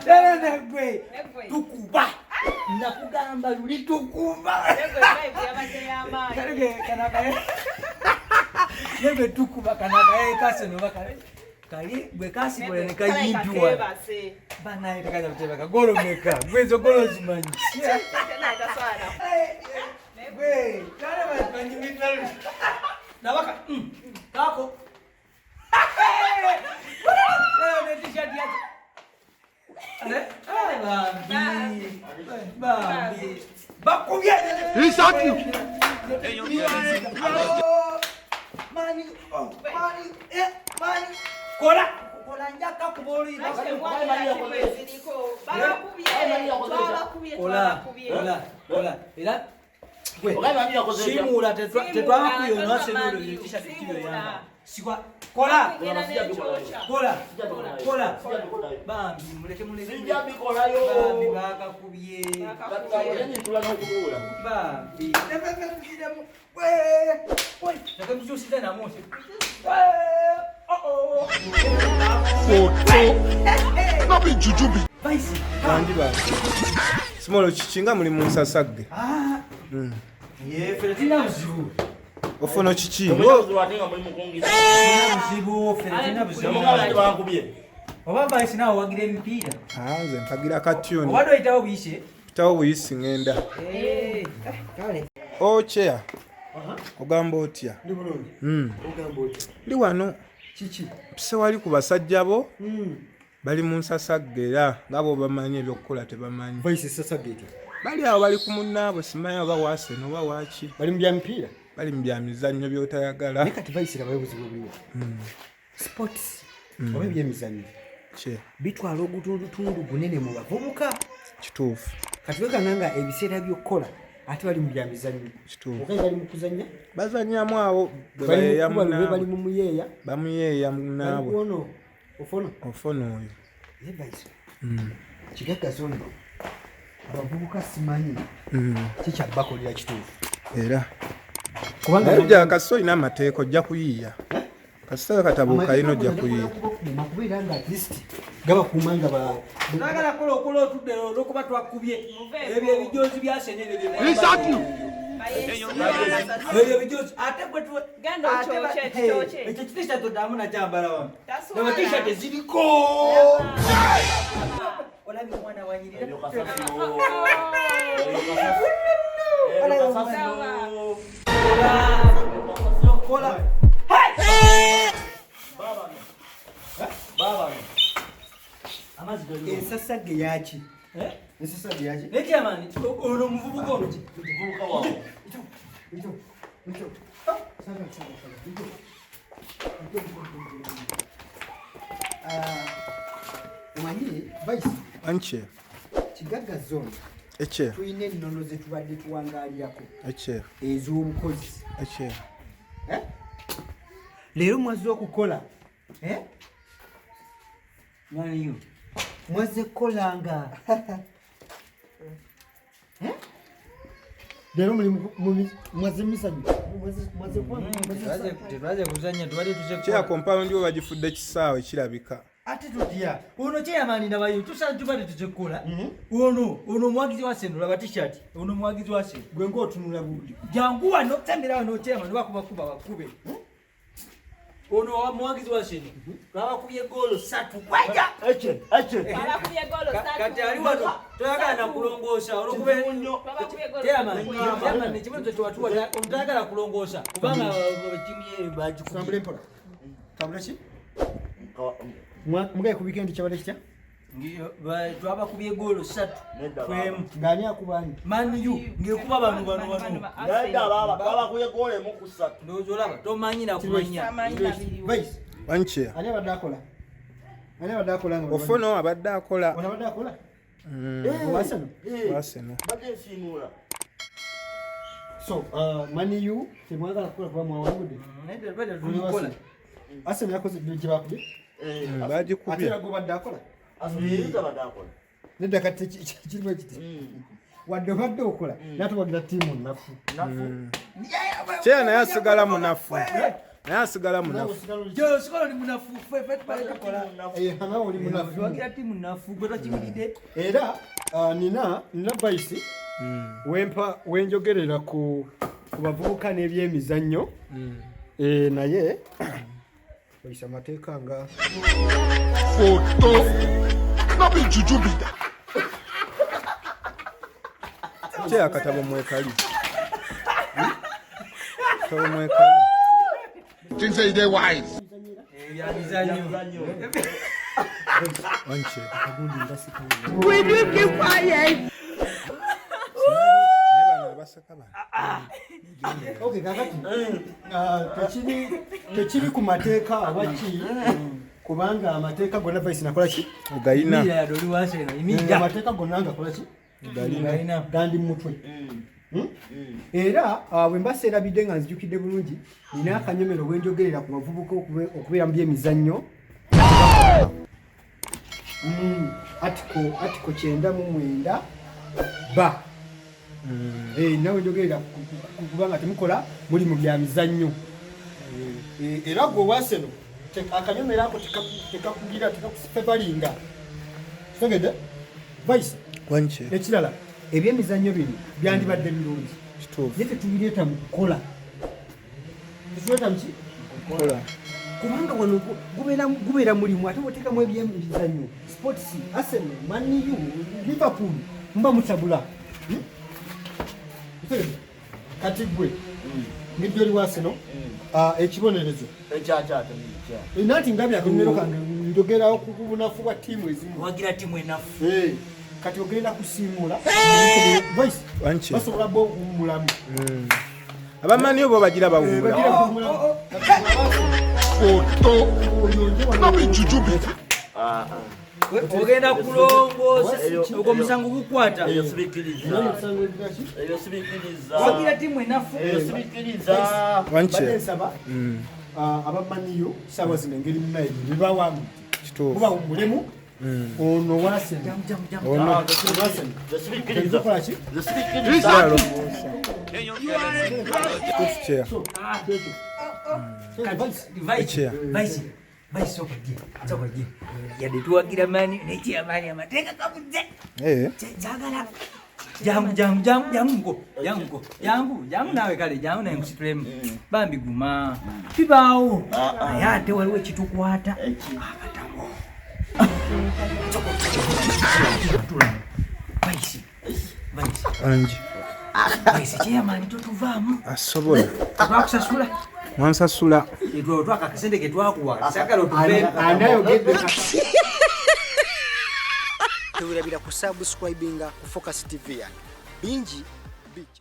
Negwe tukuba nakugamba luli tukuba Negwe tukuba kanaka kase no bakale kali bwe kasi bole ne kayindwa bana ita kaza kutebaka golo meka gwezo golo zimanyi Negwe kana bakanyi mitalo nabaka kako t-shirt yake Bambi. Bakubye. Reset you. Mani. Mani. Kola njaka kuboli. Kola. Ila. Simula tetwa kuyo no senolo t-shirt kilo yanga. Sikwa Kola. Bambi muleke. Sinjabi kola yo. Bambi bakakubye. Bakakubye tula n'okubula. Bambi. Nakamjusida na mose. Nabi jujubi. Baisi. Bandi ba. Simolo kichinga muli munsasagge. Feratina mzibu. Ofono chichi. Watenga muri mukongiza. Mzibu feratina mzibu. Mungala bakubye. Obamba isina wagire mpira. Nze mpagira katyoni. Wado itawo biyise. Tawo buyisi ngenda. Kale. Chair. Ogamba otya? Ndi bulungi. Ogamba otya? Ndi wano. Chichi. Pise wali ku basajja bo. Bali munsasagge era ngabo bamanyi ebyokukola tebamanyi. Voice sasagge. Bali awo bali ku munnaabo simanyi oba waase noba waaki. Bali mu bya mpira. Bali mu bya mizannyo by'otayagala. Nika device la bayobozi b'obuliwo. Sports. Oba ebyemizannyo. Bitwala ogutundu gunene mu bavubuka. Kituufu. Kati wekanga ebiseera by'okkola ate bali mu bya mizannyo. Kituufu. Okanye bali mu kuzannya. Bazannyamu awo bali mu muyeeya. Bamuyeeya munnaabwe. Ofono oyo. Device. Kigagga zonna. Abavubuka simanyi. Kikyabakolera kituufu. Era. Kubanga ojja kaso ina amateeko ojja kuyiiya. Kasita katabuka ino ojja kuyiiya. Makubeera nga at least gaba kumanga ba. Nagala kola otudde olwokuba twakubye. Ebyo ebijozi byasenere bye. Reset you. Ebyo ebijozi ate bwe tu ganda choche. Ekyo t-shirt odamu na kyambala wamu. Nga t-shirt ziriko. Olabi mwana wanyirira. Kola. Baba. Amazi gani? Esasagge yaki? Esasagge yaki? Neki amani, ono muvubuka ono. Muvubuka wao. Ito. Saga. Omanyi, Vice. Anche. Kigagga zone. Eche. Tuyine ennono ze tubadde tuwangaalirako. Eche. Ez'obukozi. Eche. Leero mwaze okukola. Nani yo? Mwaze kukolanga. Leero mwaze misanyu. Twaze kuzanya tubadde Kya compound yo bagifudde kisaawe kirabika. ate tutya ono kyeyamani nabayo tubadde tuzekola ono mwagizi wa sendo laba t-shirt ono mwagizi wa sendo gwe ng'otunula buli jangu wano tembera wano kyeyamani bakuba bakube ono mwagizi wa sendo babakubye golo 3 kwaja eche Babakubye golo 3 kati ali wano toyagala na kulongoosa olwokuba kyeyamani ekibuzo kyewatuwa omutayagala kulongoosa kubanga timu ye bagikubye mpola tambula ki mugaye ku weekend kyabadde kitya twabakubye golo 3 kwemu ng'ani akubani Man U ngekuba bano Nada baba kuye gole mu kusatu. ndozo laba tomanyi na kumanya Vice Anche. ani abadde akola nga Ofono abadde akola. ono abadde akola Waseno. Bade sinula. So Man U temwagala kukola kuba mwawangudde Arsenal yakoze gye bakubye Bagikubye. ate nago badde akola Asubiriza badakola. nedda kati kirimu ekiti wadde obadde okola naye tobagira ttiimu nnafu Kyera naye asigala munafu. naye asigala munafu. Jo sikolo ni munafu ffe tukola. Nawe oli munafu. Tuwagira timu nafu gwe twakimidde. Era nina bayisi wenjogerera ku bavubuka n'ebyemizannyo naye bayisa amateeka nga foto nabijujubida kye akatabo mwekali katabo mwekali things say they wise Ya mizanyo. wanche will you keep quiet neba nabasaka ba okay kakati tekiri ku mateeka abaki kubanga amateeka gonna bayisi nakola ki ugayina Ya doli waseno imija. amateeka gonna ngakola ki Galina. gandi mutwe era bwe mbaseerabidde nga nzijukidde bulungi nina akanyomero bwenjogerera ku bavubuka okubeera mu byemizannyo atiko 99 ba nawe njogerera kubanga temukola muli mu bya mizannyo era gwe waseno akanyomero ako tekakugira tekakusipepalinga tegede vice wanche ekirala ebyemizannyo bino byandibadde birungi kituufu naye tetubireeta mu kukola tetuleeta muki kola kubanga wano gubeera mulimu ate oteekamu ebyemizannyo sports Arsenal, Man U, Liverpool mba mutabula kati gwe ngejjo oli Arsenal ekibonerezo nati ngabya akamero kange njogerawo ku bunafu bwa ttiimu ezimu Wagira timu enafu. kati ogenda kusiimula voice wanche basobola bo kumulamu abamani obo bagira bawumula foto nabijujubida Ogenda kulongoosa ogwo musango gukwata. Eyo sibikiriza. Wagira timu enafu. Eyo sibikiriza. wanche nsaba abamaniyo sawa zino engeri munaye bebawamu kituufu kuba mulemu ono wasena ono Sibikiriza. kolaki kyalo kituufu kyeya Echeya. Vice okujje. Sokujje. Yadde tuwagira mani nekiya mani amateeka kabudde. Kyagala. Jangu nawe kale jangu naye nkusitulemu. Bambi guma. Bibaawo. Naye ate waliwo ekitukwata. Akatabo. Vice. anje Vice kyeyamani totuvaamu. asobola Twakusasula. mwansasula Etwo twakakasente ke twakuwa. Sagala otuve. anayogedde tewirabira ku subscribinga ku Focus TV yange bingi